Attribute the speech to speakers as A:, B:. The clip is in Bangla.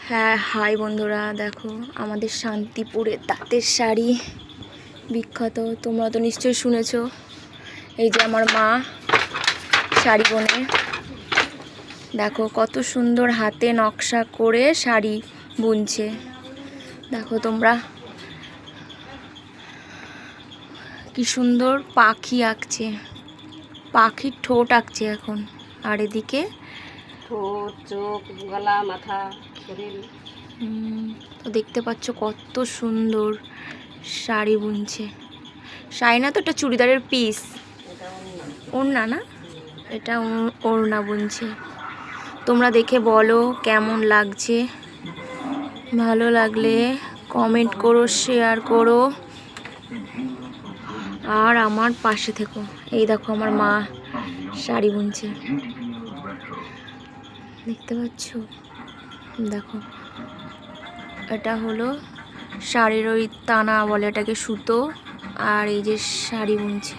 A: হ্যাঁ, হাই বন্ধুরা, দেখো আমাদের শান্তিপুরে তাঁতের শাড়ি বিখ্যাত। তোমরা তো নিশ্চয়ই শুনেছো। এই যে আমার মা শাড়ি বোনে, দেখো কত সুন্দর হাতে নকশা করে শাড়ি বুনছে। দেখো তোমরা কি সুন্দর পাখি আঁকছে, পাখির ঠোঁট আঁকছে এখন। আর এদিকে
B: ঠোঁট, চোখ, গলা, মাথা, শরীর।
A: তো দেখতে পাচ্ছ কত সুন্দর শাড়ি বুনছে। শাড়ি না তো, এটা চুড়িদারের পিস, ওড়না না, এটা ওড়না বুনছে। তোমরা দেখে বলো কেমন লাগছে। ভালো লাগলে কমেন্ট করো, শেয়ার করো, আর আমার পাশে থেকো। এই দেখো আমার মা শাড়ি বুনছে, দেখতে পাচ্ছ। দেখো এটা হলো শাড়ির ওই টানা বলে এটাকে, সুতো। আর এই যে শাড়ি বুনছে।